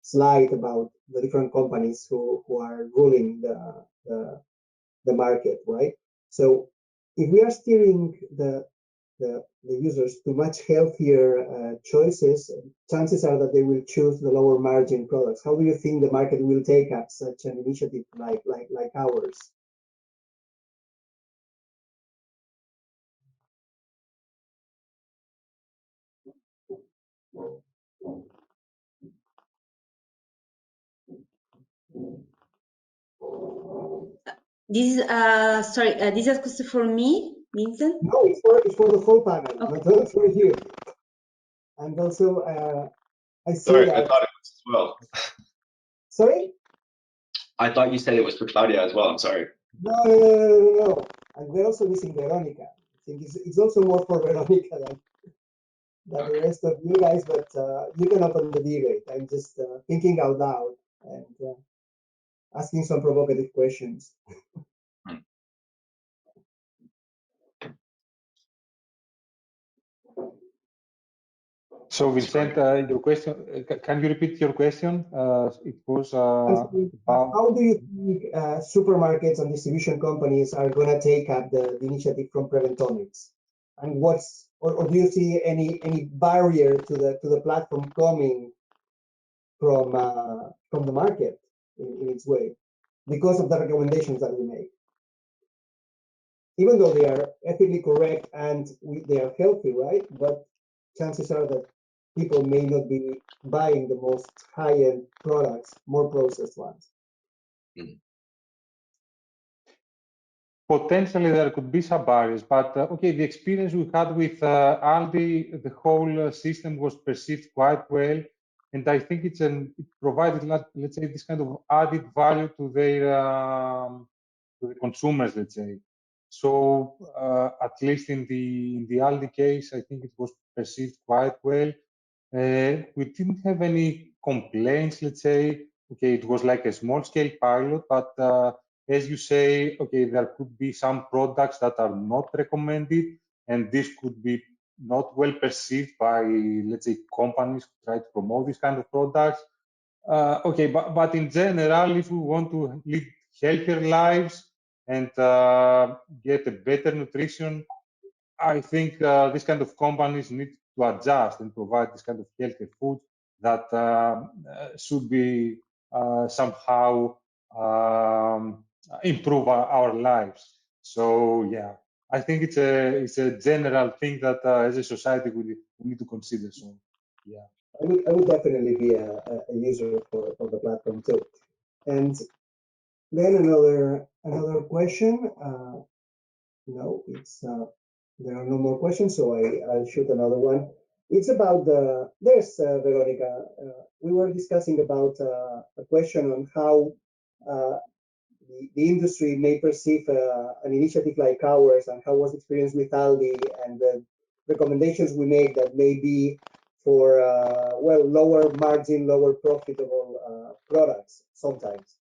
slide about the different companies who are ruling the market, right? So if we are steering the users to much healthier choices, chances are that they will choose the lower margin products. How do you think the market will take up such an initiative like ours? This sorry, this is a question for me, Vincent? No, it's for the whole panel, Okay. not for you. And also, I see Sorry, that. I thought it was as well. Sorry? I thought you said it was for Claudia as well. I'm sorry. No. And we're also missing Verónica. I think it's also more for Verónica than the rest of you guys, but you can open the debate. I'm just thinking out loud and asking some provocative questions. So, Vicent, your question, can you repeat your question? It was about... How do you think supermarkets and distribution companies are going to take up the initiative from PREVENTOMICS? And or do you see any barrier to the platform coming from the market in its way because of the recommendations that we make? Even though they are ethically correct and they are healthy, right? But chances are that people may not be buying the most high-end products, more processed ones. Potentially, there could be some barriers, but okay, the experience we had with Aldi, the whole system was perceived quite well, and I think it provided, let's say, this kind of added value to their to the consumers, let's say. So at least in the Aldi case, I think it was perceived quite well. We didn't have any complaints, let's say. okay, it was like a small-scale pilot, but as you say, okay, there could be some products that are not recommended, and this could be not well perceived by, let's say, companies who try to promote these kind of products. Okay, but in general, if we want to lead healthier lives and get a better nutrition, I think this kind of companies need to adjust and provide this kind of healthy food that should be somehow improve our lives. So yeah, I think it's a general thing that as a society we need to consider. So yeah, I would definitely be a user for the platform too. And then another question. No, it's there are no more questions, so I'll shoot another one. It's about Veronica. We were discussing about a question on how the industry may perceive an initiative like ours, and how was the experience with Aldi, and the recommendations we make that may be for well, lower margin, lower profitable products sometimes.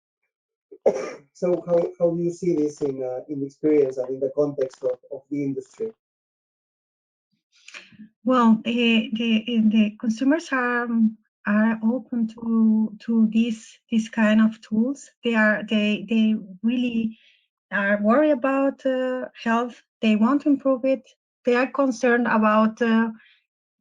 So how do you see this in experience and in the context of the industry? Well, the consumers are open to this kind of tools. They really are worried about health. They want to improve it. They are concerned about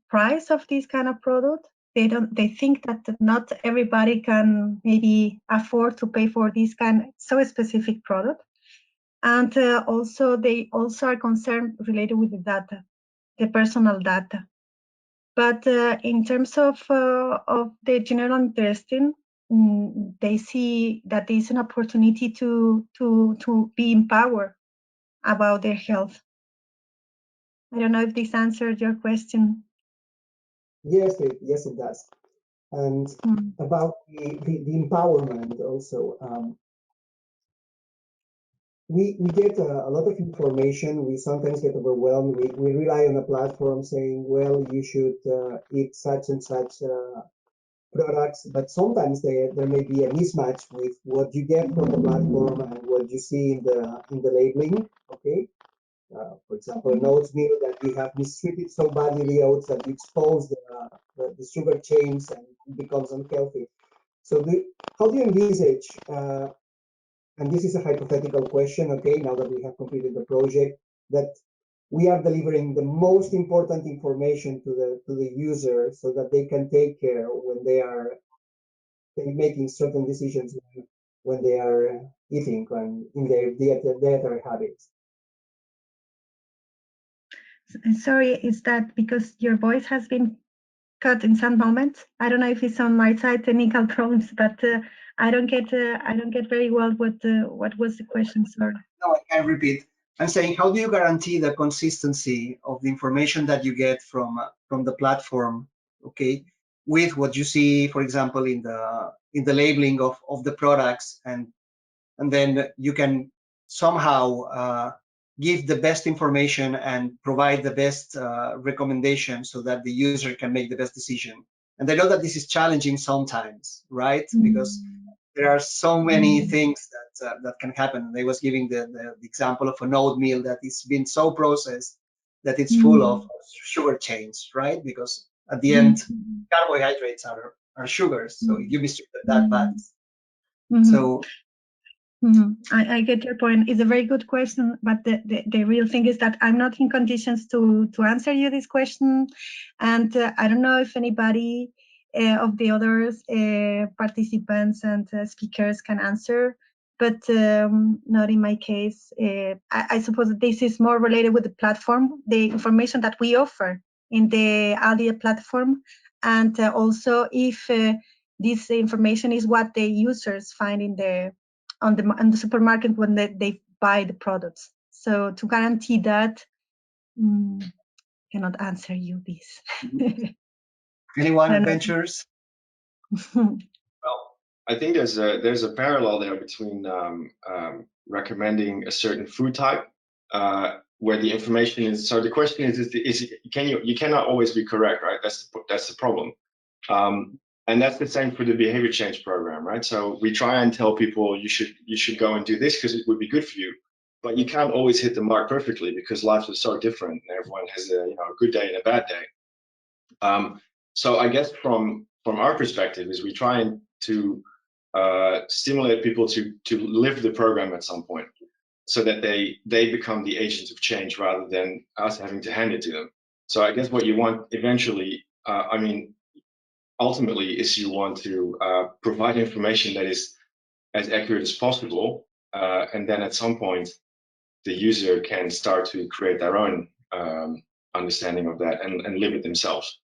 price of this kind of product. They think that not everybody can maybe afford to pay for this kind so specific product. And also they also are concerned related with the data, the personal data. But in terms of the general interesting, they see that there's an opportunity to be empowered about their health. I don't know if this answered your question. Yes, it does. And about the empowerment also, we get a lot of information. We sometimes get overwhelmed. We rely on a platform saying, well, you should eat such and such products, but sometimes there may be a mismatch with what you get from the platform and what you see in the labeling. Okay, for example, an oats meal that you have mistreated so badly the oats that you expose the sugar chains and it becomes unhealthy. So how do you envisage, and this is a hypothetical question, okay, now that we have completed the project, that we are delivering the most important information to the user so that they can take care when they are making certain decisions when they are eating and in their dietary habits. Sorry, is that because your voice has been cut in some moments? I don't know if it's on my side, technical problems, but I don't get very well what was the question. Sorry. No, I can repeat. I'm saying, how do you guarantee the consistency of the information that you get from the platform, okay, with what you see, for example, in the labeling of the products, and then you can somehow give the best information and provide the best recommendation so that the user can make the best decision. And I know that this is challenging sometimes, right? Because there are so many things that can happen. I was giving the example of an oatmeal that is been so processed that it's full of sugar chains, right? Because at the end, carbohydrates are sugars. So if you mistreat that bad. So I get your point. It's a very good question, but the real thing is that I'm not in conditions to answer you this question, and I don't know if anybody of the others participants and speakers can answer, but not in my case. I suppose that this is more related with the platform, the information that we offer in the Aldi platform, and also if this information is what the users find in on the supermarket when they buy the products. So to guarantee that, cannot answer you this. Anyone ventures? Well, I think there's a parallel there between recommending a certain food type where the information is. So the question is you cannot always be correct, right? That's the problem. And that's the same for the behavior change program, right? So we try and tell people you should go and do this because it would be good for you, but you can't always hit the mark perfectly because life is so different. And everyone has a good day and a bad day. So I guess from our perspective is we try to stimulate people to live the program at some point, so that they become the agents of change rather than us having to hand it to them. So I guess what you want eventually, I mean, ultimately, is you want to provide information that is as accurate as possible, and then at some point the user can start to create their own understanding of that and live it themselves.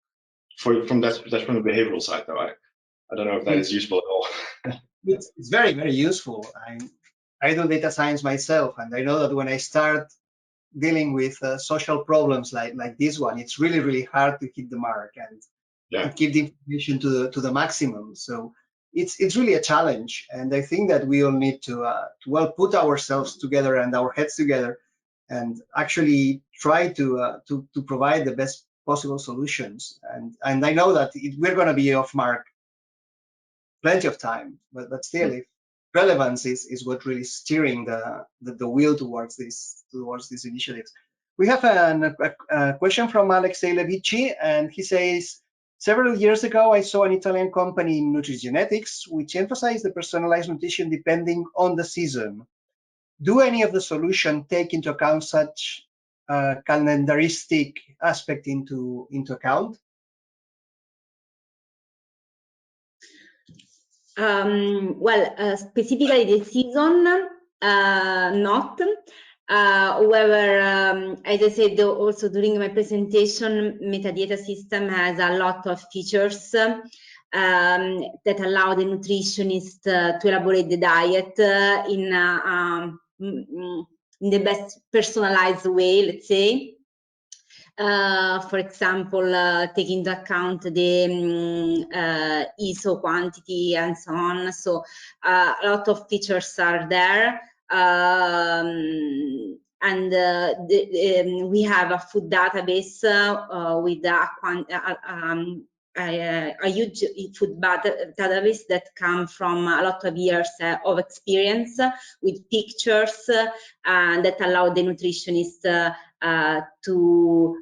That's from the behavioral side, though. I don't know if that is useful at all. It's very, very useful. I do data science myself, and I know that when I start dealing with social problems like this one, it's really, really hard to hit the mark and keep the information to the maximum. So it's really a challenge, and I think that we all need to well put ourselves together and our heads together, and actually try to provide the best possible solutions. And I know that we're going to be off mark plenty of time, but still, if relevance is what really steering the wheel towards these initiatives. We have a question from Alexei Levici, and he says, several years ago, I saw an Italian company, Nutrigenetics, which emphasized the personalized nutrition depending on the season. Do any of the solutions take into account such calendaristic aspect into account? Well, specifically the season, not. However, as I said also during my presentation, metadata system has a lot of features that allow the nutritionist to elaborate the diet in the best personalized way, let's say. For example, take into account the ISO quantity and so on. So a lot of features are there. And we have a food database with a huge food database that come from a lot of years of experience with pictures that allow the nutritionist to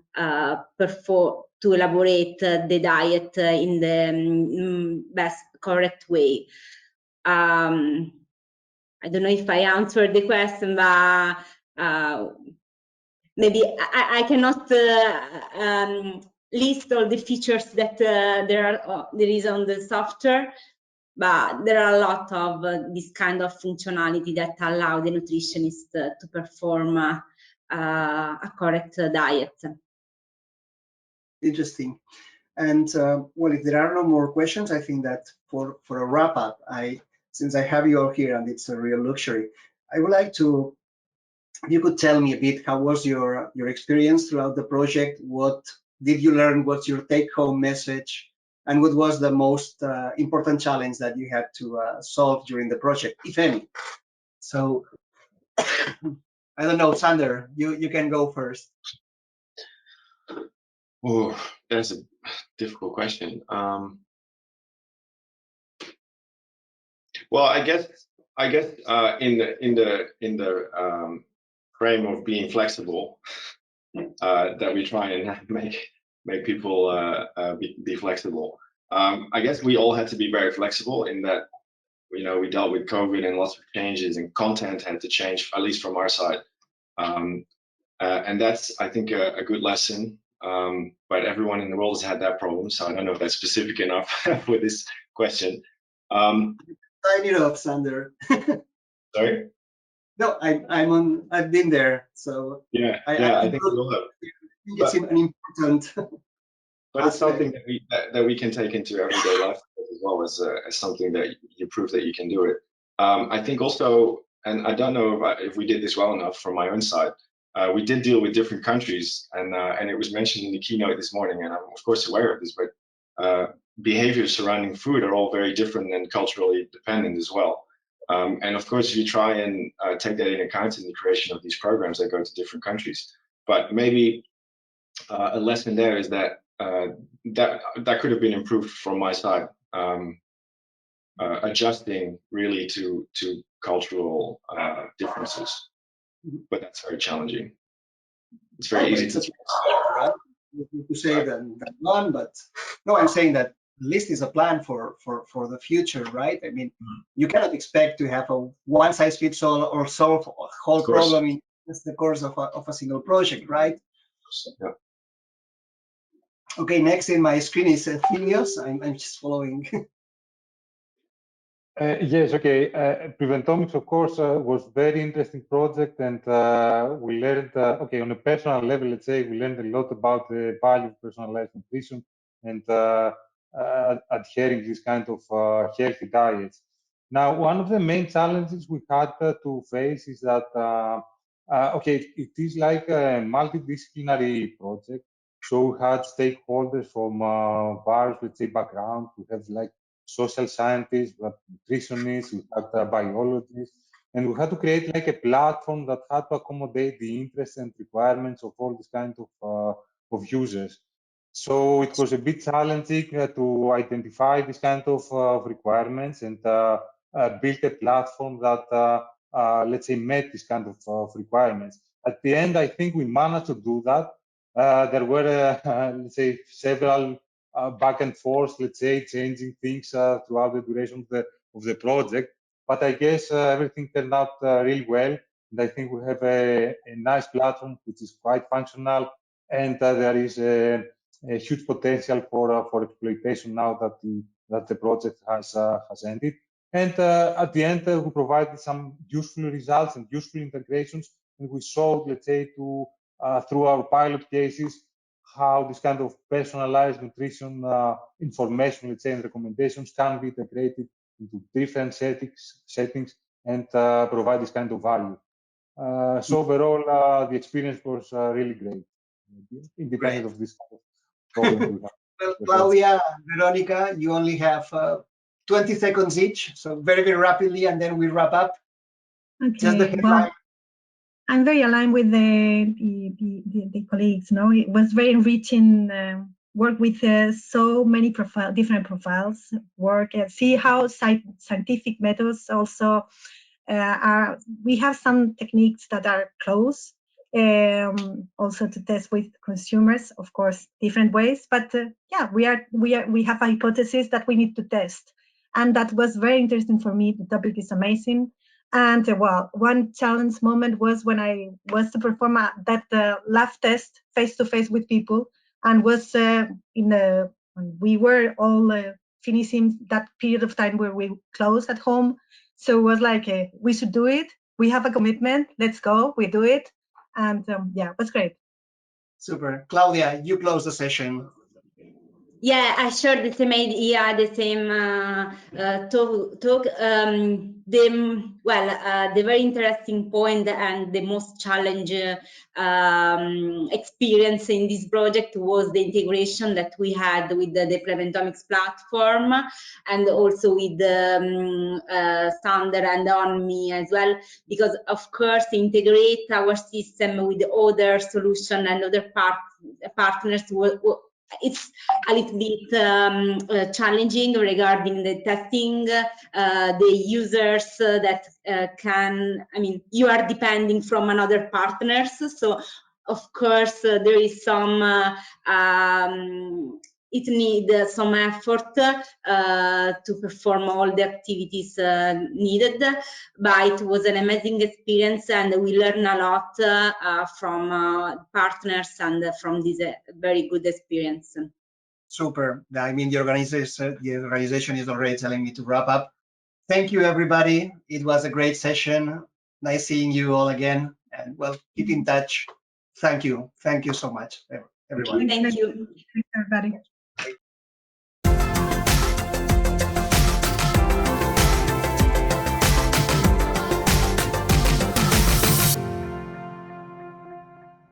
elaborate the diet in the best correct way. I don't know if I answered the question, but maybe I cannot list all the features that there is on the software, but there are a lot of this kind of functionality that allow the nutritionist to perform a correct diet. Interesting. And well, if there are no more questions, I think that for a wrap up, since I have you all here and it's a real luxury, I would like to, if you could tell me a bit, how was your experience throughout the project? What did you learn? What's your take-home message? And what was the most important challenge that you had to solve during the project, if any? So, I don't know, Sander, you can go first. Oh, that's a difficult question. Well, I guess in the frame of being flexible, that we try and make people be flexible. I guess we all had to be very flexible in that, we dealt with COVID and lots of changes, and content had to change, at least from our side. And that's, I think, a good lesson. But everyone in the world has had that problem, so I don't know if that's specific enough for this question. Sign it off, Sander. Sorry? No, I've been there, so yeah, I think we all have. It's an important. But it's something that we can take into everyday life as well as something that you prove that you can do it. I think also, and I don't know if we did this well enough from my own side, we did deal with different countries, and it was mentioned in the keynote this morning, and I'm of course aware of this, but behaviors surrounding food are all very different and culturally dependent as well. And of course, you try and take that into account in the creation of these programs that go to different countries. But maybe a lesson there is that that could have been improved from my side, adjusting really to cultural differences. But that's very challenging. It's very easy to say that one, but no, I'm saying that list is a plan for the future, right? I mean, you cannot expect to have a one-size-fits-all or solve a whole problem in just the course of a single project, right? Yeah. Okay, next in my screen is Thimios. I'm just following. Yes, okay. PREVENTOMICS, of course, was very interesting project, and we learned, okay, on a personal level, let's say, we learned a lot about the value of personalized nutrition and adhering this kind of healthy diets. Now, one of the main challenges we had to face is that, okay, it is like a multidisciplinary project. So we had stakeholders from various, let's say, backgrounds. We have like social scientists, we had nutritionists, we had biologists, and we had to create like a platform that had to accommodate the interests and requirements of all these kind of users. So it was a bit challenging to identify this kind of requirements and build a platform that, let's say, met this kind of requirements. At the end, I think we managed to do that. There were, let's say, several back and forth, let's say, changing things throughout the duration of the project. But I guess everything turned out really well. And I think we have a nice platform which is quite functional, and there is a huge potential for exploitation now that the project has ended. And at the end, we provided some useful results and useful integrations, and we showed, let's say, to through our pilot cases, how this kind of personalized nutrition information, let's say, and recommendations can be integrated into different settings and provide this kind of value. So overall, the experience was really great, independent of this kind of problem we have. Well, Claudia, Veronica, you only have 20 seconds each, so very, very rapidly, and then we wrap up. Okay, well, I'm very aligned with the colleagues. No, it was very enriching work with so many different profiles. Work and see how scientific methods also are. We have some techniques that are close, also to test with consumers, of course, different ways. But yeah, we have a hypothesis that we need to test, and that was very interesting for me. The topic is amazing. And well, one challenge moment was when I was to perform that lab test face-to-face with people, and was when we were all finishing that period of time where we closed at home. So it was like, we should do it. We have a commitment. Let's go. We do it. And yeah, it was great. Super. Claudia, you close the session. Yeah, I shared the same idea, the same talk. The very interesting point and the most challenging experience in this project was the integration that we had with the PREVENTOMICS platform, and also with the standard and ONMI as well, because of course integrate our system with other solution and other partners it's a little bit challenging regarding the testing, the users that you are depending from another partners. So of course there is some, it needs some effort to perform all the activities needed, but it was an amazing experience, and we learned a lot from partners and from this very good experience. Super. I mean, the organization is already telling me to wrap up. Thank you, everybody. It was a great session. Nice seeing you all again. And well, keep in touch. Thank you. Thank you so much, everyone. Thank you. Thanks, everybody.